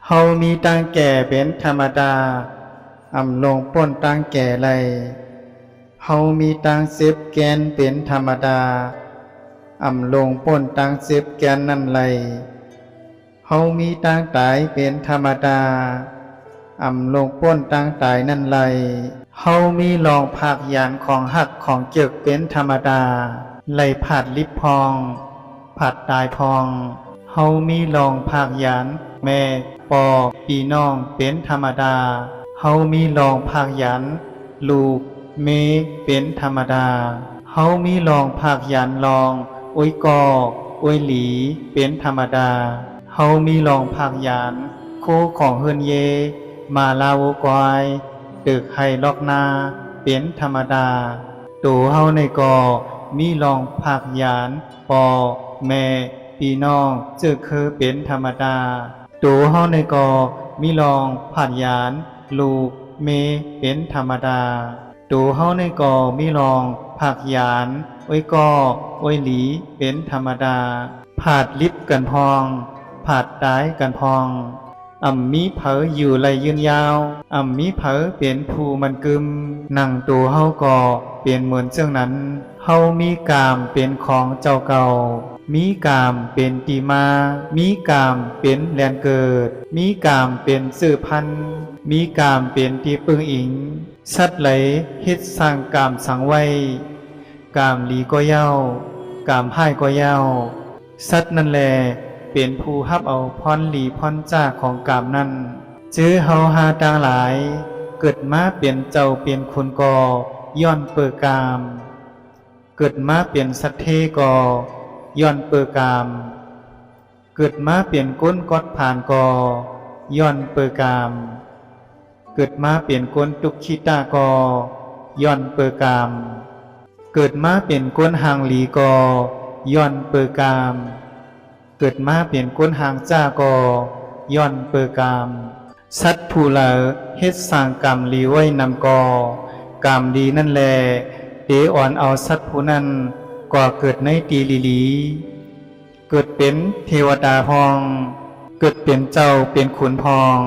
เฮามีตังแก่เป็นธรรมดาอำลงป้นตังแก่ไรเฮามีตังเสพแกนเป็นธรรมดาอำลงป้นตังเสพแกนนั่นไรเฮามีตังตายเป็นธรรมดาอำลงป้นตังตายนั่นไรเฮามีลองภาคยานของหักของเจึกเป็นธรรมดาไหลผาดลิบพองผาดตายพองเฮามีลองภาคยานแม่ปอพี่น้องเป็นธรรมดาเฮามีลองภาคยันลูกเมเป็นธรรมดาเฮามีลองภาคยันลองโอยกอโอยหลีเป็นธรรมดาเฮามีลองภาคยันโคของเฮือนเยมาลาโวกอยตึกไห้ลอกนาเป็นธรรมดาตัวเฮาในกอมีลองภาคยันปอแม่พี่น้องเจอคือเป็นธรรมดาตัวเฮาในกอมีลองผาดยานลูกเมเป็นธรรมดาตัวเฮาในกอมีลองผักยานโอ้ยกอโอ้ยหลีเป็นธรรมดาผาดลิบกันพองผาดตายกันพองมีเผออยู่ไหลยืนยาวมีเผอเป็นผู้มันกึมนั่งตัวเฮาก่อเป็นเหมือนเจ้านั้นเฮามีกามเป็นของเจ้าเก่ามีกามเป็นตีมามีกามเป็นแลนเกิดมีกามเป็นสื่อพันธุ์มีกามเป็นตีปึงอิงสัตว์ไหลเฮ็ดสร้างกามสังไว้กามหลีก็เย้ากามพ่ายก็เย้าสัตว์นั่นแลเป็นผู้ฮับเอาพรหลีพรจ้าของกามนั้นจื้อเฮาหาต่างหลายเกิดมาเป็นเจ้าเป็นคนกอย้อนเปิดกามเกิดมาเป็นสัตว์เทกอย้อนเปิดกามเกิดมาเปลี่ยนก้นกอดผ่านกย้อนเปิดกามเกิดมาเปลี่ยนก้นตุกขิตากย้อนเปิดกามเกิดมาเปลี่ยนก้นหางหลีกย้อนเปิดกามเกิดมาเปลี่ยนก้นหางจ้ากย้อนเปิดกามสัตว์ผู้เหลอเฮ็ดสร้างกรรมลีไว้นำกามดีนั่นแลเดอ่อนเอาสัตว์ผู้นั้นก่อเกิดในตีลีเกิดเป็นเทวดาพองเกิดเป็นเจ้าเป็นขุนพอง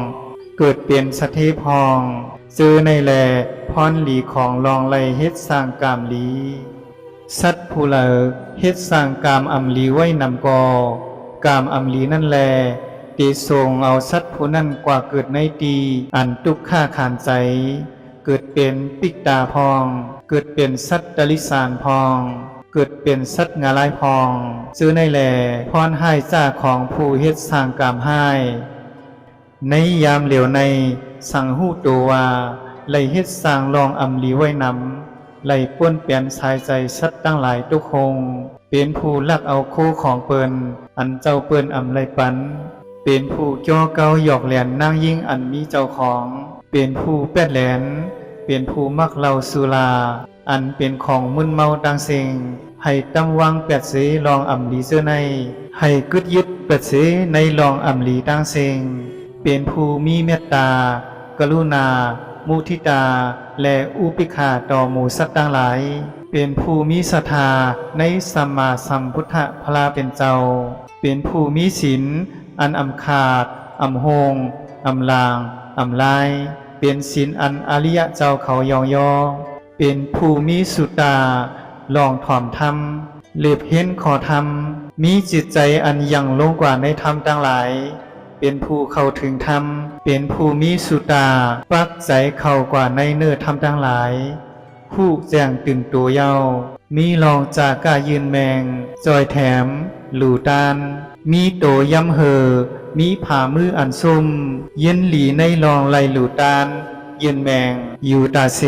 เกิดเป็นสเทพองซื้อในแลพรหลีของลองไลเฮ็ดสร้างกามลีสัตว์ผู้เหลอเฮ็ดสร้างกามอำลีไว้นำกามอำลีนั่นแลตีทรงเอาสัตว์ผู้นั้นกว่าเกิดในตีอันทุกข้าขานใจเกิดเป็นปิกตาพองเกิดเป็นสัตว์ตลิสานพองเกิดเป็นสัตว์งาลายพองซื้อในแหล่พรให้จ้าของผู้เฮ็ดสร้างกามให้ในยามเหลียวในสั่งหู้ตัวว่าไล่เฮ็ดสร้างลองอำลีไว้นำไล่ป้วนเปลี่ยนสายใจสัตว์ตั้งหลายทุกคงเป็นผู้ลักเอาโคของเปิ้นอันเจ้าเปิ้นอำไลปันเป็นผู้จ้อเกาหยอกแหลนนางยิ่งอันมีเจ้าของเป็นผู้แปดแหลนเป็นผู้มักเหล้าสุราอันเป็นของมึนเมาดังสิ่งให้ตำวังแปดเสลองอำลีเสื้อในให้กึดยึดแปดเสในลองอำลีดังสิ่งเป็นผู้มีเมตตากรุณามุทิตาและอุปิกขาต่อหมู่สัตว์ทั้งหลายเป็นผู้มีศรัทธาในสัมมาสัมพุทธพระเป็นเจ้าเป็นผู้มีศีลอันอำขาดอำโหงอำลางอำลายเป็นศีลอันอริยะเจ้าเขายองยอเป็นผู้มีสุตาลองถ่อมธรรมเล็บเห็นขอธรรมมีจิตใจอันยังลงกว่าในธรรมทั้งหลายเป็นผู้เข้าถึงธรรมเป็นผู้มีสุตาปักใจเข้ากว่าในเนื้อธรรมทั้งหลายผู้แจ้งตื่นตัวเยามีลองจากกายืนแมงจอยแถมหลู่ตานมีโตย้ำเหอมีผ่ามืออันซุ่มเย็นหลีในลองไหลหลู่ตานเย็นแมงอยู่ตาเซ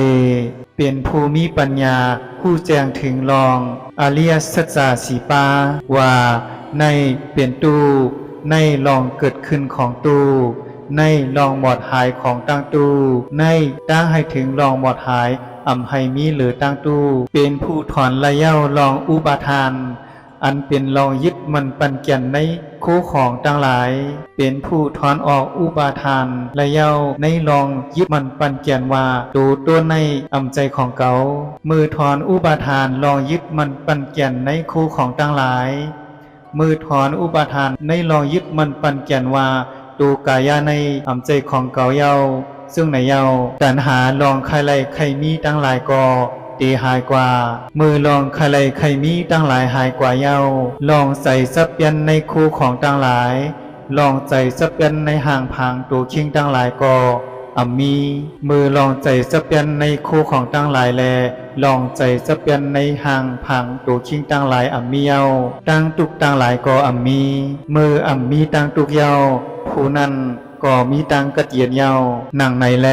เป็นผู้มีปัญญาผู้แจ้งถึงลองอริยสัจจสีปาว่าในเป็นตู้ในลองเกิดขึ้นของตู้ในลองหมอดหายของตั้งตู้ในตั้งให้ถึงลองหมอดหายอำให้มีเหลือตั้งตู้เป็นผู้ถอนระเย้าลองอุปาทานอันเป็นลองยึดมันปันแก่นในคู่ของทั้งหลายเป็นผู้ถอนออกอุปาทานระเย้าในลองยึดมันปันแก่นว่าตัวในอำใจของเขามือถอนอุปาทานลองยึดมันปันแก่นในคู่ของทั้งหลายมือถอนอุปาทานในลองยึดมันปันแก่นว่า ตูกายาในอำใจของเก่าเยาซึ่งในเยาตันหาลองใครไลใครมีตั้งหลายก่อตีหายกว่ามือลองใครไลใครมีตั้งหลายหายกว่าเยาลองใส่ซับยันในคู่ของตั้งหลายลองใจซับยันในห่างพังตัวคิงตั้งหลายก่ออัมมีมือลองใจซับยันในคู่ของตั้งหลายแลลองใจซับยันในห่างพังตัวคิงตั้งหลายอัมมีเยาตั้งตุกตั้งหลายก่ออัมมีมืออัมมีตั้งตุกเยาผู้นั้นก็มีตั้งกระเจียนเยาหนังในแล